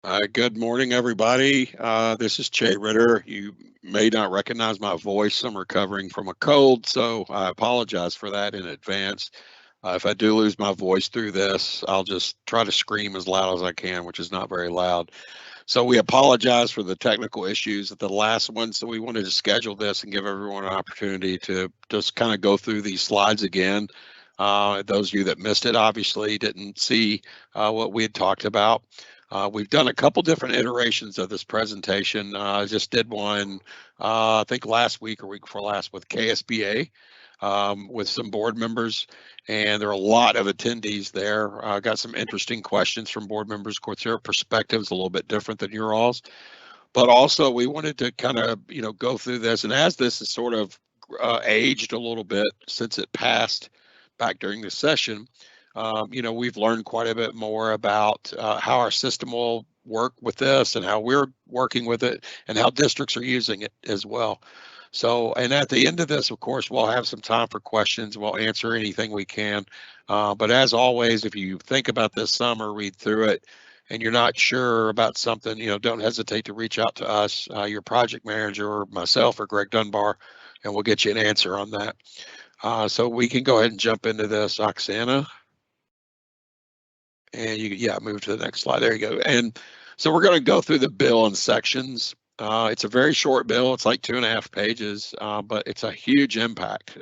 Good morning, everybody. This is Jay Ritter. You may not recognize my voice. I'm recovering from a cold, so I apologize for that in advance. If I do lose my voice through this, I'll just try to scream as loud as I can, which is not very loud. So we apologize for the technical issues at the last one. So we wanted to schedule this and give everyone an opportunity to just kind of go through these slides again. Those of you that missed it obviously didn't see what we had talked about. We've done a couple different iterations of this presentation. I just did one, I think last week or week before last with KSBA with some board members, and there are a lot of attendees there. Got some interesting questions from board members. Of course, their perspective is a little bit different than your all's, but also we wanted to kind of go through this, and as this is sort of aged a little bit since it passed back during the session, we've learned quite a bit more about how our system will work with this and how we're working with it and how districts are using it as well. So, and at the end of this, of course, we'll have some time for questions. We'll answer anything we can. But as always, if you think about this summer, read through it, and you're not sure about something, don't hesitate to reach out to us, your project manager, or myself, or Greg Dunbar, and we'll get you an answer on that. So we can go ahead and jump into this, Oksana. And move to the next slide. There you go. And so we're going to go through the bill in sections. It's a very short bill. It's like 2.5 pages, but it's a huge impact.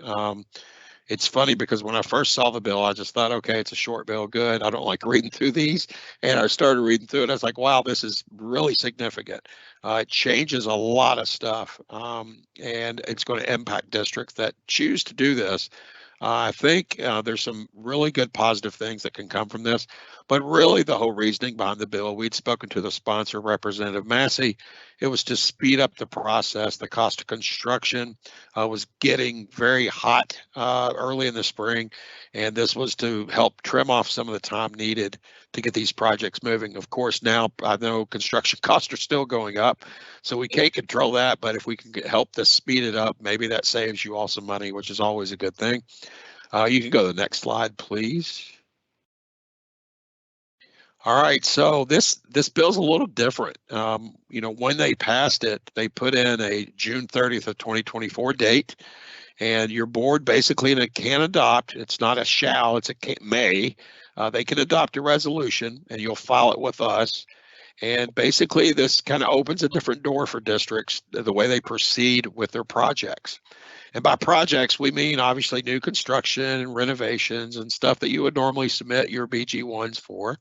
It's funny because when I first saw the bill, I just thought, okay, it's a short bill, good. I don't like reading through these. And I started reading through it. I was like, wow, this is really significant. It changes a lot of stuff, and it's going to impact districts that choose to do this. I think there's some really good positive things that can come from this, but really the whole reasoning behind the bill, we'd spoken to the sponsor, Representative Massey. It was to speed up the process. The cost of construction was getting very hot early in the spring, and this was to help trim off some of the time needed to get these projects moving. Of course, now I know construction costs are still going up, so we can't control that, but if we can help this speed it up, maybe that saves you all some money, which is always a good thing. You can go to the next slide, please. All right, so this bill's a little different. When they passed it, they put in a June 30th of 2024 date, and your board basically can adopt. It's not a shall, it's a may. They can adopt a resolution, and you'll file it with us. And basically, this kind of opens a different door for districts, the way they proceed with their projects. And by projects, we mean obviously new construction and renovations and stuff that you would normally submit your BG1s for.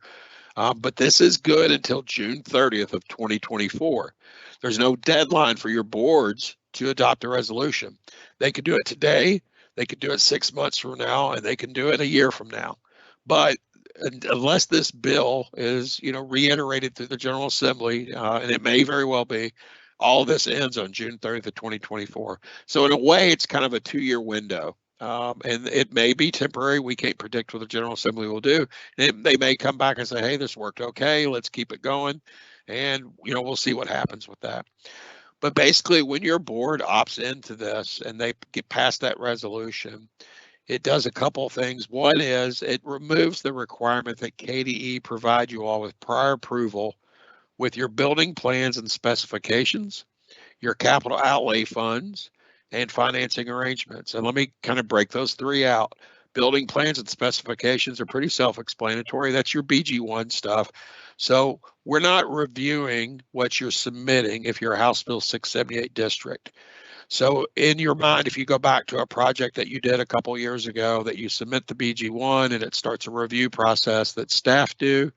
But this is good until June 30th of 2024. There's no deadline for your boards to adopt a resolution. They could do it today, they could do it 6 months from now, and they can do it a year from now. But unless this bill is, reiterated through the General Assembly, and it may very well be, all of this ends on June 30th of 2024. So in a way, it's kind of a 2-year window. And it may be temporary. We can't predict what the General Assembly will do. They may come back and say, hey, this worked okay, let's keep it going. And, we'll see what happens with that. But basically, when your board opts into this and they get past that resolution, it does a couple of things. One is it removes the requirement that KDE provide you all with prior approval with your building plans and specifications, your capital outlay funds, and financing arrangements. And let me kind of break those three out. Building plans and specifications are pretty self-explanatory. That's your BG1 stuff. So we're not reviewing what you're submitting if you're a House Bill 678 district. So in your mind, if you go back to a project that you did a couple of years ago, that you submit the BG1 and it starts a review process that staff do,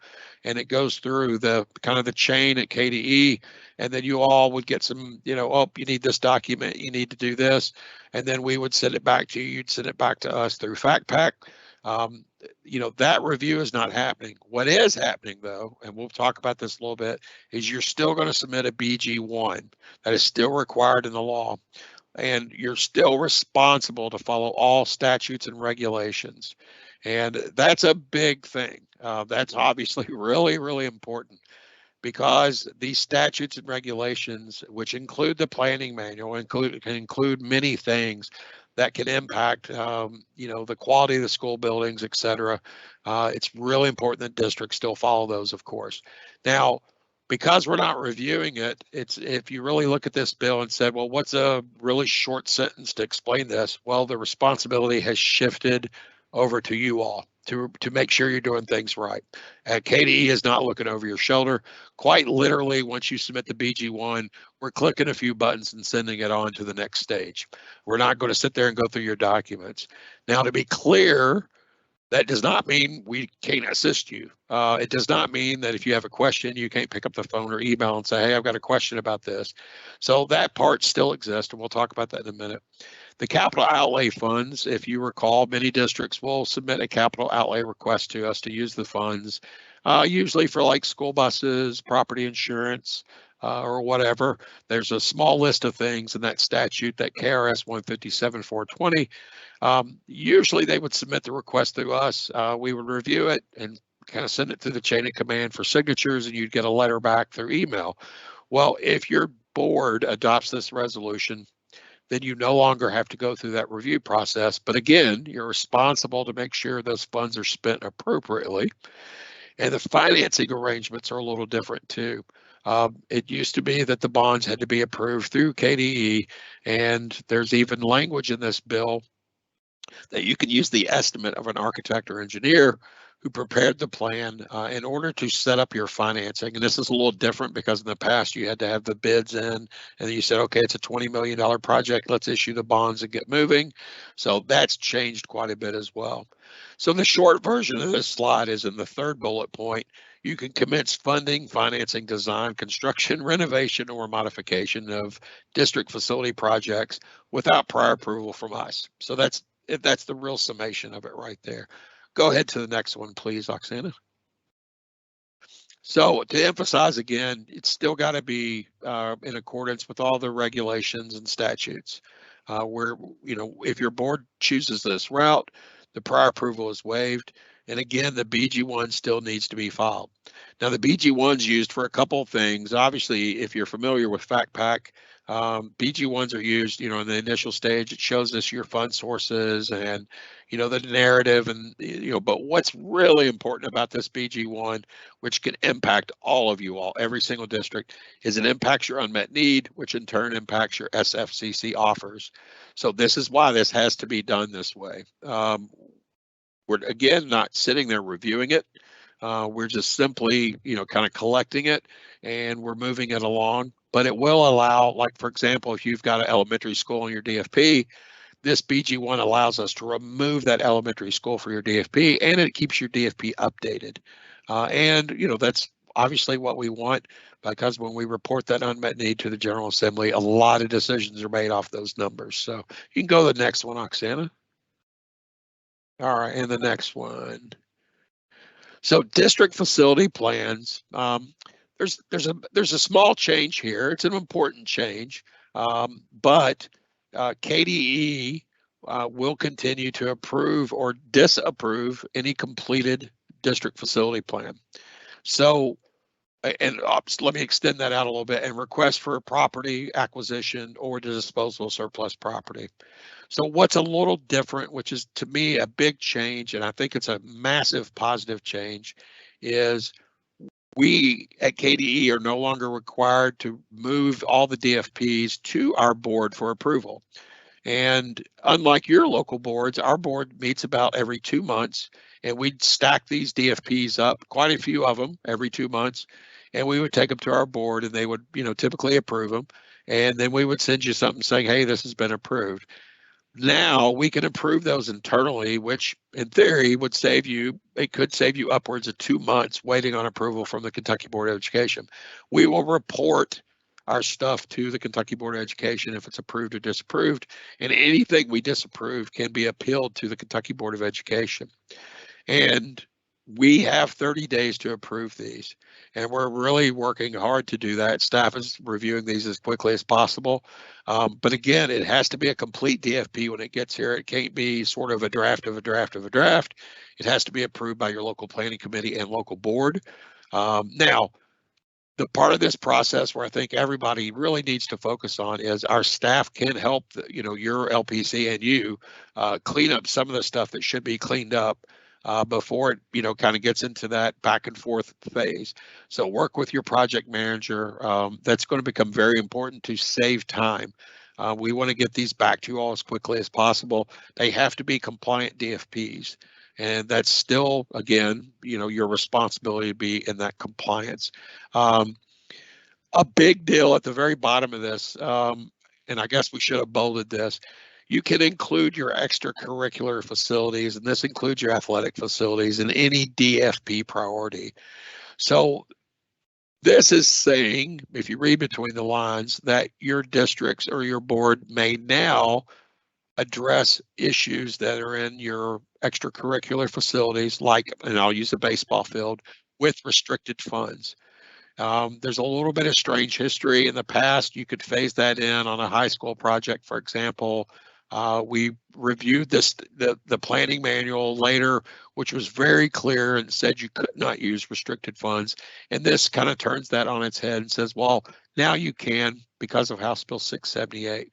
and it goes through the kind of the chain at KDE, and then you all would get some, oh, you need this document, you need to do this, and then we would send it back to you, you'd send it back to us through FactPack. That review is not happening. What is happening, though, and we'll talk about this a little bit, is you're still going to submit a BG1. That is still required in the law, and you're still responsible to follow all statutes and regulations. And that's a big thing. That's obviously really, really important, because these statutes and regulations, which include the planning manual, can include many things that can impact, the quality of the school buildings, et cetera. It's really important that districts still follow those, of course. Now, because we're not reviewing it, it's if you really look at this bill and said, well, what's a really short sentence to explain this? Well, the responsibility has shifted over to you all to make sure you're doing things right. KDE is not looking over your shoulder. Quite literally, once you submit the BG1, we're clicking a few buttons and sending it on to the next stage. We're not going to sit there and go through your documents. Now, to be clear, that does not mean we can't assist you. It does not mean that if you have a question, you can't pick up the phone or email and say, hey, I've got a question about this. So that part still exists, and we'll talk about that in a minute. The capital outlay funds, if you recall, many districts will submit a capital outlay request to us to use the funds, usually for like school buses, property insurance, or whatever. There's a small list of things in that statute, that KRS 157-420. Usually they would submit the request to us. We would review it and kind of send it through the chain of command for signatures, and you'd get a letter back through email. Well, if your board adopts this resolution, then you no longer have to go through that review process. But again, you're responsible to make sure those funds are spent appropriately. And the financing arrangements are a little different too. It used to be that the bonds had to be approved through KDE, and there's even language in this bill that you can use the estimate of an architect or engineer who prepared the plan in order to set up your financing. And this is a little different because in the past you had to have the bids in, and then you said, okay, it's a $20 million project, let's issue the bonds and get moving. So that's changed quite a bit as well. So the short version of this slide is in the third bullet point. You can commence funding, financing, design, construction, renovation, or modification of district facility projects without prior approval from us. So that's the real summation of it right there. Go ahead to the next one, please, Oksana. So to emphasize again, it's still got to be in accordance with all the regulations and statutes. Where, if your board chooses this route, the prior approval is waived. And again, the BG1 still needs to be filed. Now, the BG1's used for a couple of things. Obviously, if you're familiar with FactPack, BG1s are used, in the initial stage. It shows us your fund sources and, the narrative and, but what's really important about this BG1, which can impact all of you all, every single district, is it impacts your unmet need, which in turn impacts your SFCC offers. So this is why this has to be done this way. We're, again, not sitting there reviewing it. We're just simply, kind of collecting it, and we're moving it along. But it will allow, like, for example, if you've got an elementary school in your DFP, this BG1 allows us to remove that elementary school for your DFP, and it keeps your DFP updated. And, that's obviously what we want, because when we report that unmet need to the General Assembly, a lot of decisions are made off those numbers. So you can go to the next one, Oksana. All right, and the next one. So district facility plans. There's a small change here. It's an important change, but KDE will continue to approve or disapprove any completed district facility plan. So, and let me extend that out a little bit, and request for a property acquisition or disposal of surplus property. So what's a little different, which is to me a big change, and I think it's a massive positive change, is we at KDE are no longer required to move all the DFPs to our board for approval. And unlike your local boards, our board meets about every 2 months, and we'd stack these DFPs up, quite a few of them every 2 months, and we would take them to our board, and they would, typically approve them. And then we would send you something saying, hey, this has been approved. Now we can approve those internally, which in theory would save you, it could save you upwards of 2 months waiting on approval from the Kentucky Board of Education. We will report our stuff to the Kentucky Board of Education if it's approved or disapproved, and anything we disapprove can be appealed to the Kentucky Board of Education. And we have 30 days to approve these, and we're really working hard to do that. Staff is reviewing these as quickly as possible. But again, it has to be a complete DFP when it gets here. It can't be sort of a draft of a draft of a draft. It has to be approved by your local planning committee and local board. Now, the part of this process where I think everybody really needs to focus on is our staff can help, your LPC and you clean up some of the stuff that should be cleaned up. before it, kind of gets into that back and forth phase. So work with your project manager. That's going to become very important to save time. We want to get these back to you all as quickly as possible. They have to be compliant DFPs. And that's still, again, your responsibility to be in that compliance. A big deal at the very bottom of this, and I guess we should have bolded this, you can include your extracurricular facilities, and this includes your athletic facilities in any DFP priority. So this is saying, if you read between the lines, that your districts or your board may now address issues that are in your extracurricular facilities, like, and I'll use a baseball field, with restricted funds. There's a little bit of strange history in the past. You could phase that in on a high school project, for example. We reviewed the planning manual later, which was very clear and said you could not use restricted funds. And this kind of turns that on its head and says, well, now you can because of House Bill 678.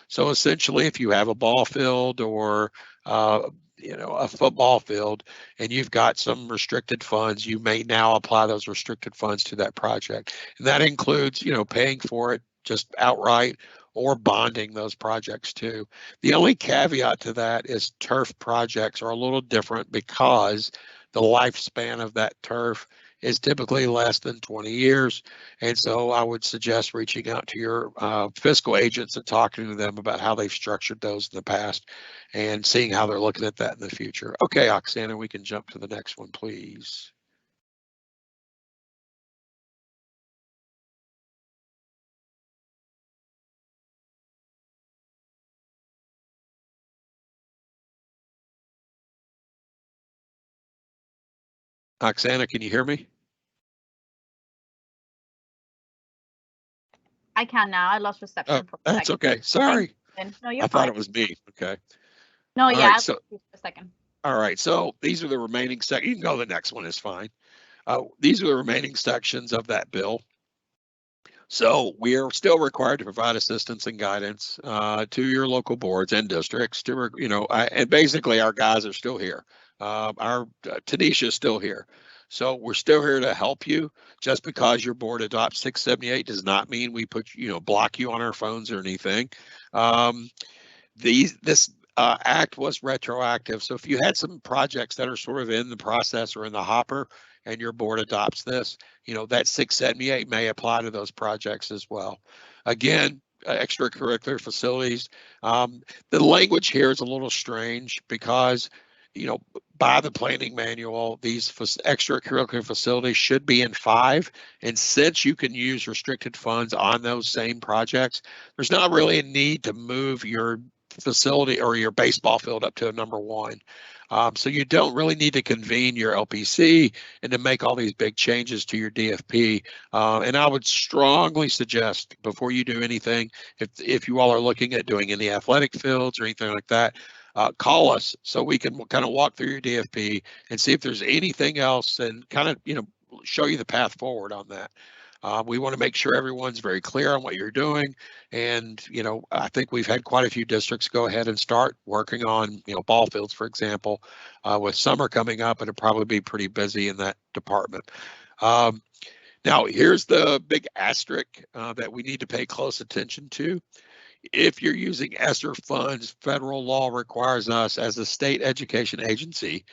So essentially, if you have a ball field or a football field and you've got some restricted funds, you may now apply those restricted funds to that project. And that includes, paying for it just outright or bonding those projects too. The only caveat to that is turf projects are a little different because the lifespan of that turf is typically less than 20 years. And so I would suggest reaching out to your fiscal agents and talking to them about how they've structured those in the past and seeing how they're looking at that in the future. Okay, Oksana, we can jump to the next one, please. Oksana, can you hear me? I can now. I lost reception for a that's second. Okay. Sorry. No, you're I thought it was me. Okay. No, All yeah, right, so, for a second. All right, so these are the remaining sections. You can go to the next one, is fine. These are the remaining sections of that bill. So we are still required to provide assistance and guidance to your local boards and districts. And basically our guys are still here. Our Tanisha is still here. So we're still here to help you. Just because your board adopts 678 does not mean we block you on our phones or anything. This act was retroactive. So if you had some projects that are sort of in the process or in the hopper and your board adopts this, that 678 may apply to those projects as well. Again, extracurricular facilities. The language here is a little strange because, by the planning manual, these extracurricular facilities should be in 5. And since you can use restricted funds on those same projects, there's not really a need to move your facility or your baseball field up to a number 1. So you don't really need to convene your LPC and to make all these big changes to your DFP. And I would strongly suggest before you do anything, if you all are looking at doing any athletic fields or anything like that, call us so we can kind of walk through your DFP and see if there's anything else and kind of, show you the path forward on that. We want to make sure everyone's very clear on what you're doing. And, I think we've had quite a few districts go ahead and start working on, ball fields, for example, with summer coming up, it'll probably be pretty busy in that department. Now, here's the big asterisk that we need to pay close attention to. If you're using ESSER funds, federal law requires us as a state education agency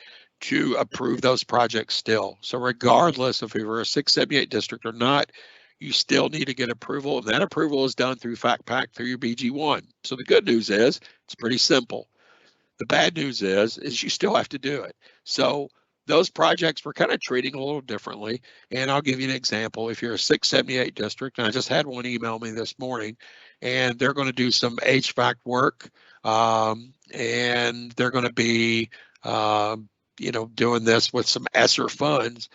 to approve those projects still. So regardless if you're a 678 district or not, you still need to get approval, and that approval is done through FACTPAC through your BG1. So the good news is it's pretty simple. The bad news is you still have to do it. So those projects we're kind of treating a little differently. And I'll give you an example. If you're a 678 district, and I just had one email me this morning, and they're going to do some HVAC work, and they're going to be, doing this with some ESSER funds,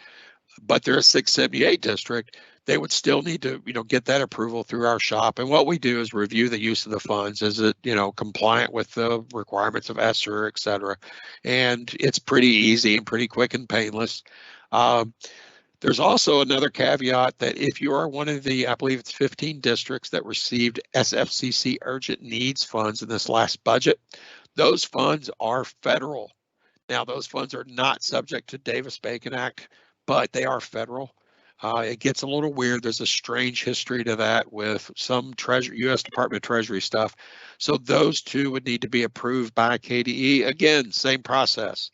but they're a 678 district. They would still need to, get that approval through our shop. And what we do is review the use of the funds. Is it, compliant with the requirements of ESSER, et cetera? And it's pretty easy and pretty quick and painless. There's also another caveat that if you are one of the, I believe it's 15 districts that received SFCC urgent needs funds in this last budget, those funds are federal. Now, those funds are not subject to Davis-Bacon Act, but they are federal. It gets a little weird. There's a strange history to that with some U.S. Department of Treasury stuff. So those two would need to be approved by KDE. Again, same process.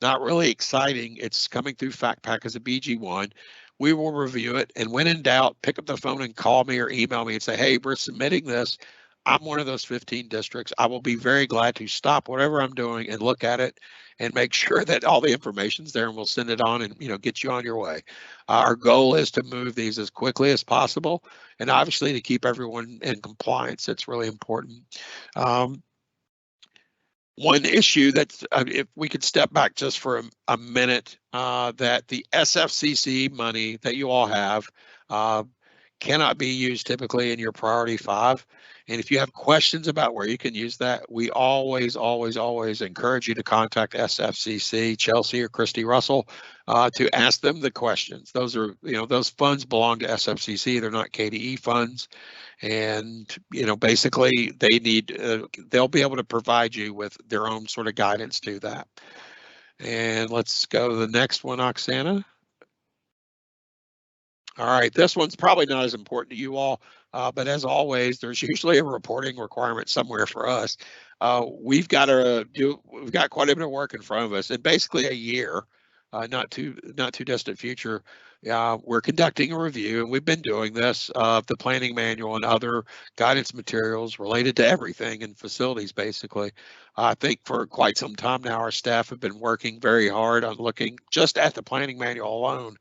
Not really exciting. It's coming through FactPack as a BG1. We will review it, and when in doubt, pick up the phone and call me or email me and say, hey, we're submitting this. I'm one of those 15 districts. I will be very glad to stop whatever I'm doing and look at it and make sure that all the information's there, and we'll send it on and get you on your way. Our goal is to move these as quickly as possible, and obviously to keep everyone in compliance. It's really important. One issue that's, if we could step back just for a minute, that the SFCC money that you all have cannot be used typically in your priority 5. And if you have questions about where you can use that, we always encourage you to contact SFCC, Chelsea or Christy Russell, to ask them the questions. Those are, those funds belong to SFCC. They're not KDE funds. And, basically they need, they'll be able to provide you with their own sort of guidance to that. And let's go to the next one, Oksana. All right, this one's probably not as important to you all, but as always, there's usually a reporting requirement somewhere for us. We've got quite a bit of work in front of us, and basically a year, not too distant future. We're conducting a review, and we've been doing this of the planning manual and other guidance materials related to everything in facilities, basically. I think for quite some time now, our staff have been working very hard on looking just at the planning manual alone,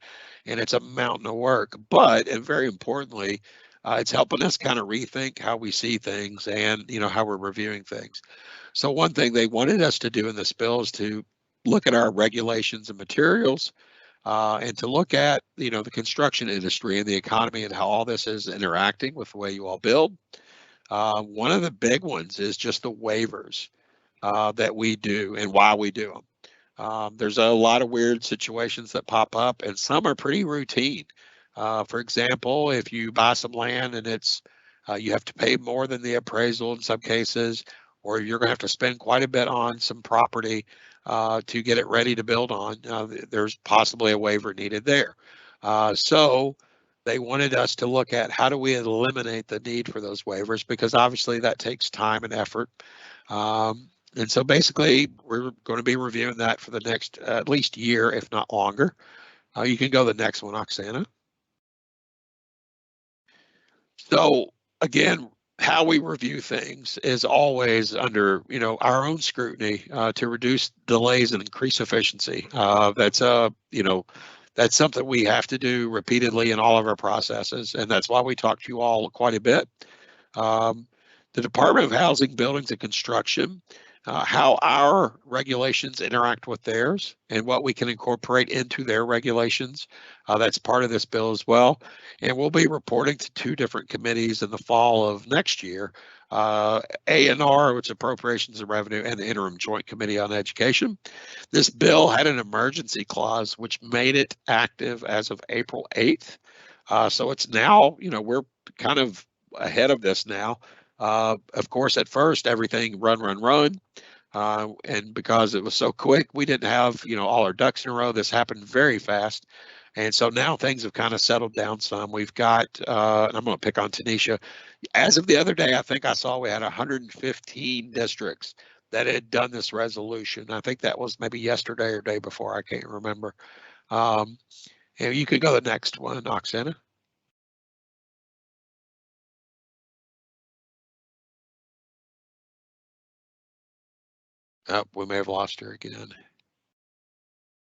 and it's a mountain of work. But, and very importantly, it's helping us kind of rethink how we see things and how we're reviewing things. So one thing they wanted us to do in this bill is to look at our regulations and materials, and to look at the construction industry and the economy and how all this is interacting with the way you all build. One of the big ones is just the waivers that we do and why we do them. There's a lot of weird situations that pop up, and some are pretty routine. For example, if you buy some land and it's you have to pay more than the appraisal in some cases, or you're going to have to spend quite a bit on some property to get it ready to build on, there's possibly a waiver needed there. So they wanted us to look at how do we eliminate the need for those waivers, because obviously that takes time and effort. And so basically, we're going to be reviewing that for the next at least year, if not longer. You can go to the next one, Oksana. So again, how we review things is always under our own scrutiny to reduce delays and increase efficiency. That's something we have to do repeatedly in all of our processes, and that's why we talk to you all quite a bit. The Department of Housing, Buildings and Construction, how our regulations interact with theirs and what we can incorporate into their regulations. That's part of this bill as well. And we'll be reporting to 2 different committees in the fall of next year, A&R, which is Appropriations and Revenue, and the Interim Joint Committee on Education. This bill had an emergency clause, which made it active as of April 8th. So it's now, we're kind of ahead of this now. Of course, at first, everything run. And because it was so quick, we didn't have, all our ducks in a row. This happened very fast. And so now things have kind of settled down some. We've got, and I'm going to pick on Tanisha. As of the other day, I think I saw we had 115 districts that had done this resolution. I think that was maybe yesterday or day before. I can't remember. And you could go to the next one, Oksana. Oh, we may have lost her again.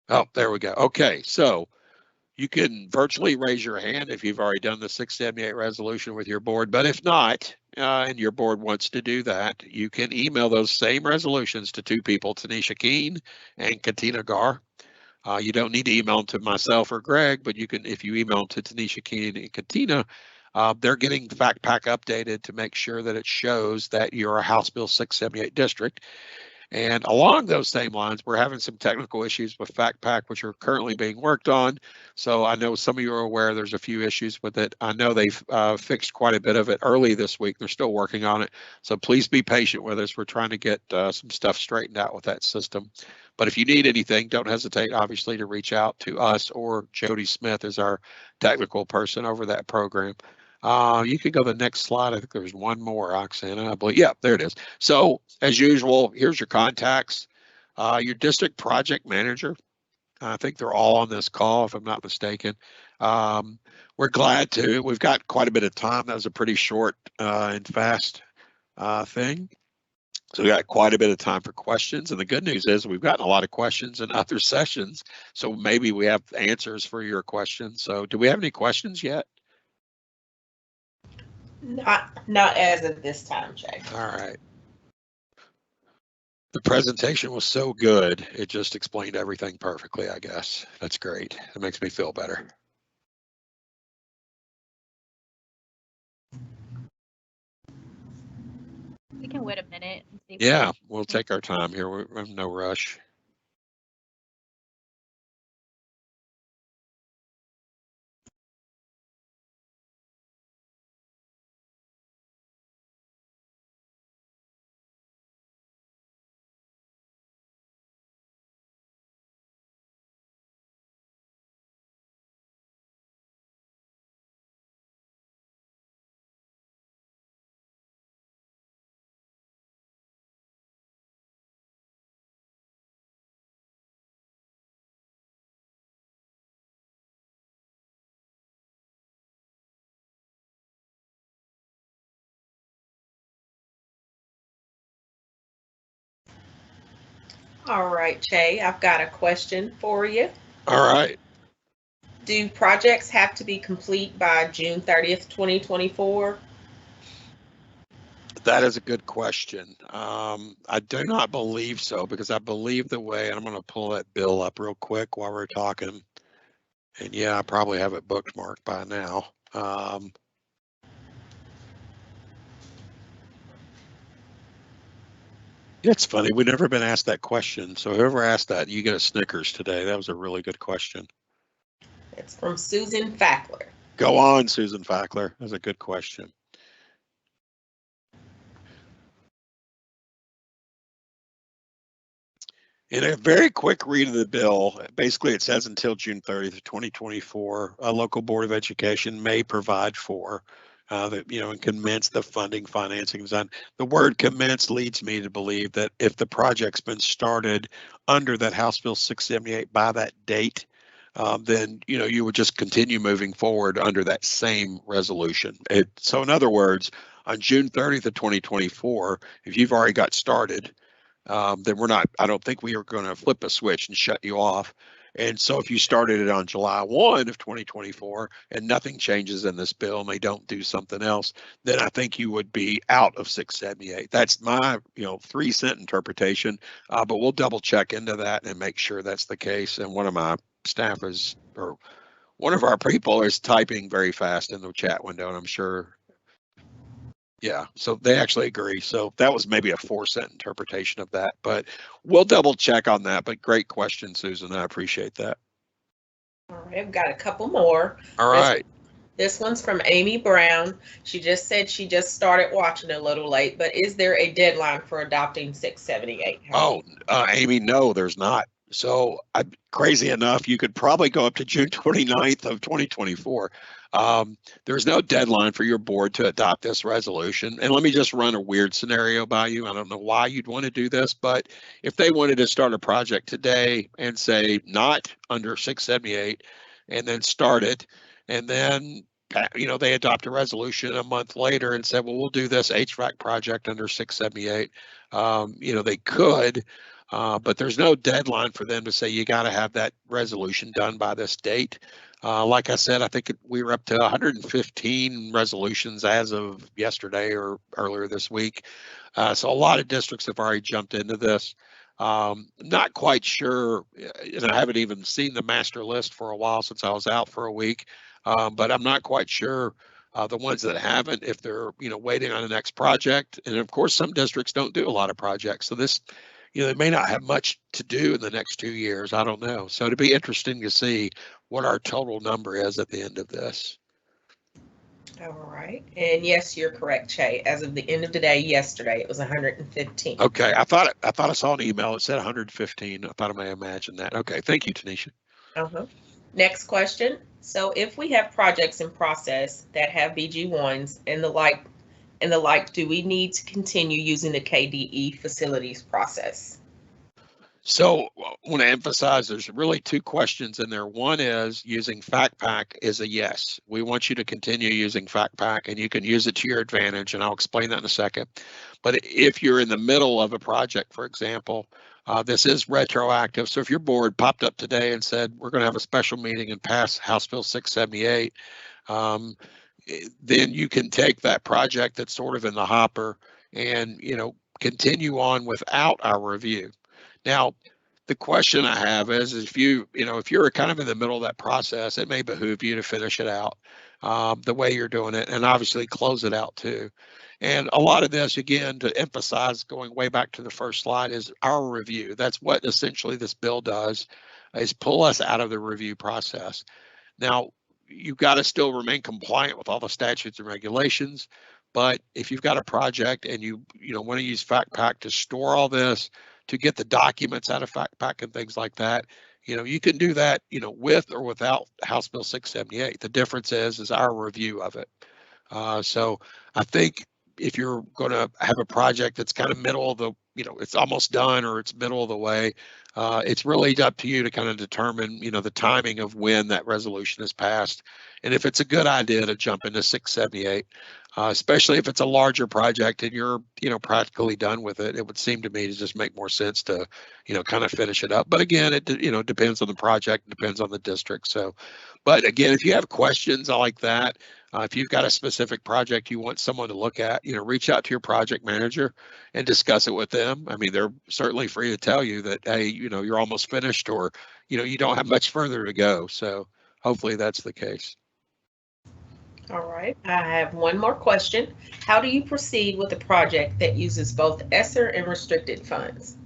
Oh, there we go. Okay, so you can virtually raise your hand if you've already done the 678 resolution with your board, but if not, and your board wants to do that, you can email those same resolutions to 2 people, Tanisha Keene and Katina Gar. You don't need to email them to myself or Greg, but you can, if you email them to Tanisha Keene and Katina, they're getting FactPack updated to make sure that it shows that you're a House Bill 678 district. And along those same lines, we're having some technical issues with FactPack, which are currently being worked on. So I know some of you are aware there's a few issues with it. I know they've fixed quite a bit of it early this week. They're still working on it. So please be patient with us. We're trying to get some stuff straightened out with that system. But if you need anything, don't hesitate, obviously, to reach out to us, or Jody Smith is our technical person over that program. You can go to the next slide. I think there's one more, Oksana, I believe. Yeah, there it is. So as usual, here's your contacts. Your district project manager. I think they're all on this call, if I'm not mistaken. We're glad to. We've got quite a bit of time. That was a pretty short and fast thing. So we got quite a bit of time for questions. And the good news is we've gotten a lot of questions in other sessions. So maybe we have answers for your questions. So do we have any questions yet? Not as of this time, Jay. All right. The presentation was so good, it just explained everything perfectly, I guess. That's great. It makes me feel better. We can wait a minute and see. Yeah, we'll take our time here. We're in no rush. All right, Jay, I've got a question for you. All right. Do projects have to be complete by June 30th, 2024? That is a good question. I do not believe so, because I believe the way, and I'm going to pull that bill up real quick while we're talking. And yeah, I probably have it bookmarked by now. It's funny, we've never been asked that question. So whoever asked that, you get a Snickers today. That was a really good question. It's from Susan Fackler. Go on, Susan Fackler. That's a good question. In a very quick read of the bill, basically it says until June 30th, 2024, a local board of education may provide for that, and commence the funding, financing, design. The word commence leads me to believe that if the project's been started under that House Bill 678 by that date, then you would just continue moving forward under that same resolution. So in other words, on June 30th of 2024, if you've already got started, then I don't think we are going to flip a switch and shut you off. And so if you started it on July 1 of 2024 and nothing changes in this bill and they don't do something else, then I think you would be out of 678. That's my 3-cent interpretation, but we'll double check into that and make sure that's the case. And one of my staff or one of our people is typing very fast in the chat window, and I'm sure. Yeah, so they actually agree. So that was maybe a 4-cent interpretation of that, but we'll double check on that. But great question, Susan. I appreciate that. All right, I've got a couple more. All right. This one's from Amy Brown. She just said she just started watching a little late, but is there a deadline for adopting 678? Oh, Amy, no, there's not. So crazy enough, you could probably go up to June 29th of 2024. There's no deadline for your board to adopt this resolution. And let me just run a weird scenario by you. I don't know why you'd want to do this, but if they wanted to start a project today and say not under 678 and then start it, and then they adopt a resolution a month later and said, well, we'll do this HVAC project under 678. They could, but there's no deadline for them to say you got to have that resolution done by this date. Like I said, I think we were up to 115 resolutions as of yesterday or earlier this week. So a lot of districts have already jumped into this. Not quite sure, and I haven't even seen the master list for a while since I was out for a week, but I'm not quite sure the ones that haven't, if they're waiting on the next project. And of course, some districts don't do a lot of projects. So this they may not have much to do in the next 2 years. I don't know. So it'd be interesting to see what our total number is at the end of this. All right. And yes, you're correct, Che. As of the end of the day, yesterday, it was 115. Okay. I thought I saw an email. It said 115. I thought I may imagine that. Okay. Thank you, Tanisha. Next question. So if we have projects in process that have BG1s and the like, do we need to continue using the KDE facilities process? So I want to emphasize there's really two questions in there. One is using FactPack is a yes. We want you to continue using FactPack, and you can use it to your advantage, and I'll explain that in a second. But if you're in the middle of a project, for example, this is retroactive. So if your board popped up today and said, we're going to have a special meeting and pass House Bill 678, then you can take that project that's sort of in the hopper and, continue on without our review. Now, the question I have is if you're kind of in the middle of that process, it may behoove you to finish it out the way you're doing it, and obviously close it out too. And a lot of this, again, to emphasize, going way back to the first slide, is our review. That's what essentially this bill does, is pull us out of the review process. Now, you've got to still remain compliant with all the statutes and regulations. But if you've got a project and you want to use FactPack to store all this, to get the documents out of FactPack and things like that, you can do that, with or without House Bill 678. The difference is our review of it. So I think if you're going to have a project that's kind of middle of the, it's almost done or it's middle of the way, it's really up to you to kind of determine, the timing of when that resolution is passed. And if it's a good idea to jump into 678, especially if it's a larger project and you're, practically done with it, it would seem to me to just make more sense to, kind of finish it up. But again, it, depends on the project, depends on the district. So, but again, if you have questions like that, if you've got a specific project you want someone to look at, reach out to your project manager and discuss it with them. I mean, they're certainly free to tell you that, hey, you're almost finished, or, you don't have much further to go. So hopefully that's the case. All right, I have one more question. How do you proceed with a project that uses both ESSER and restricted funds?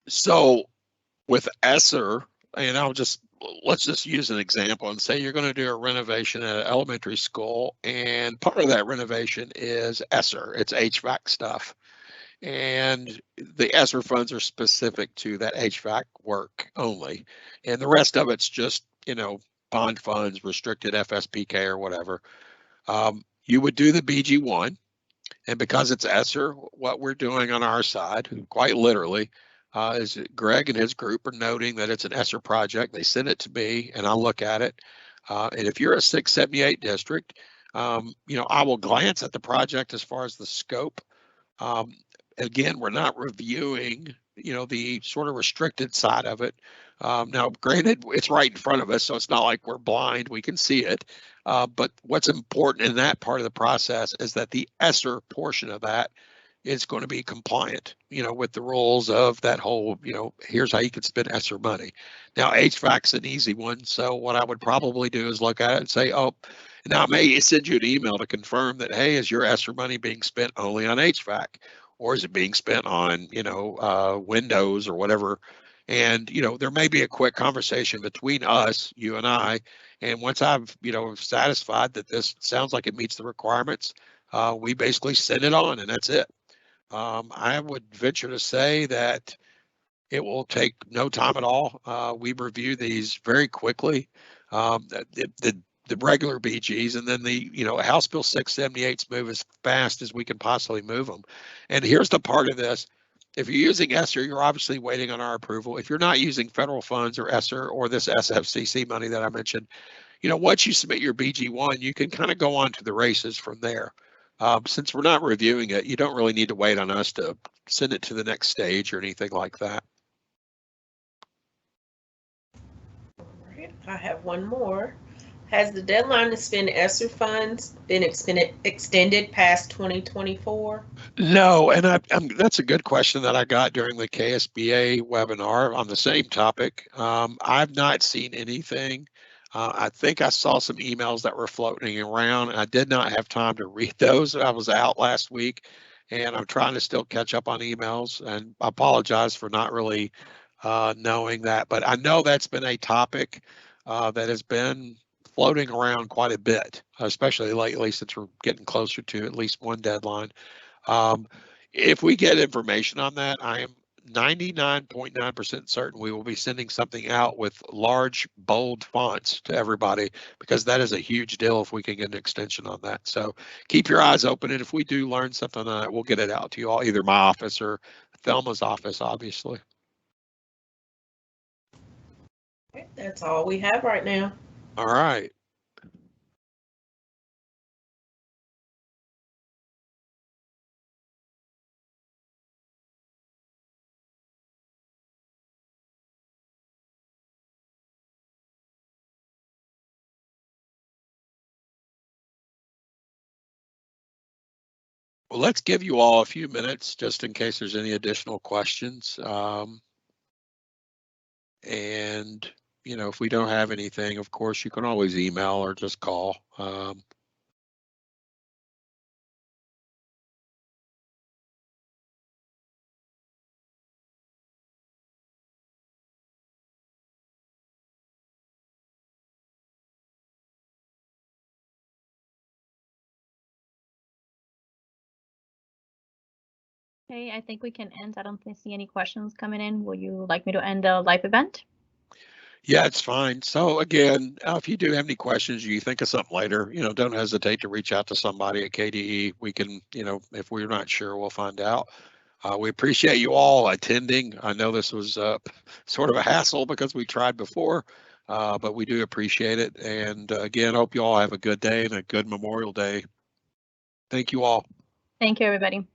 So with ESSER, and let's just use an example and say you're going to do a renovation at an elementary school, and part of that renovation is ESSER. It's HVAC stuff. And the ESSER funds are specific to that HVAC work only. And the rest of it's just, bond funds, restricted FSPK or whatever. You would do the BG1. And because it's ESSER, what we're doing on our side, quite literally, is Greg and his group are noting that it's an ESSER project. They send it to me and I'll look at it. And if you're a 678 district, I will glance at the project as far as the scope. Again, we're not reviewing, the sort of restricted side of it. Now, granted, it's right in front of us, so it's not like we're blind. We can see it. But what's important in that part of the process is that the ESSER portion of that is going to be compliant, with the rules of that whole, here's how you can spend ESSER money. Now, HVAC's an easy one. So what I would probably do is look at it and say, oh, now I may send you an email to confirm that, hey, is your ESSER money being spent only on HVAC? Or is it being spent on, windows or whatever? And, there may be a quick conversation between us, you and I. And once I've, satisfied that this sounds like it meets the requirements, we basically send it on and that's it. I would venture to say that it will take no time at all. We review these very quickly. The regular BGs, and then the House Bill 678s move as fast as we can possibly move them. And here's the part of this: if you're using ESSER, you're obviously waiting on our approval. If you're not using federal funds or ESSER or this SFCC money that I mentioned, once you submit your BG1, you can kind of go on to the races from there. Since we're not reviewing it, you don't really need to wait on us to send it to the next stage or anything like that. All right, I have one more. Has the deadline to spend ESSER funds been extended past 2024? No, and that's a good question that I got during the KSBA webinar on the same topic. I've not seen anything. I think I saw some emails that were floating around. I did not have time to read those. I was out last week, and I'm trying to still catch up on emails, and I apologize for not really knowing that, but I know that's been a topic that has been floating around quite a bit, especially lately since we're getting closer to at least one deadline. If we get information on that, I am 99.9% certain we will be sending something out with large, bold fonts to everybody, because that is a huge deal if we can get an extension on that. So keep your eyes open, and if we do learn something on that, we'll get it out to you all, either my office or Thelma's office, obviously. Okay, that's all we have right now. All right. Well, let's give you all a few minutes just in case there's any additional questions. And, you know, if we don't have anything, of course, you can always email or just call. Okay, I think we can end. I don't see any questions coming in. Will you like me to end the live event? Yeah, it's fine. So again, if you do have any questions, you think of something later, you know, don't hesitate to reach out to somebody at KDE. We can, you know, if we're not sure, we'll find out. We appreciate you all attending. I know this was sort of a hassle because we tried before, but we do appreciate it. And again, hope you all have a good day and a good Memorial Day. Thank you all. Thank you, everybody.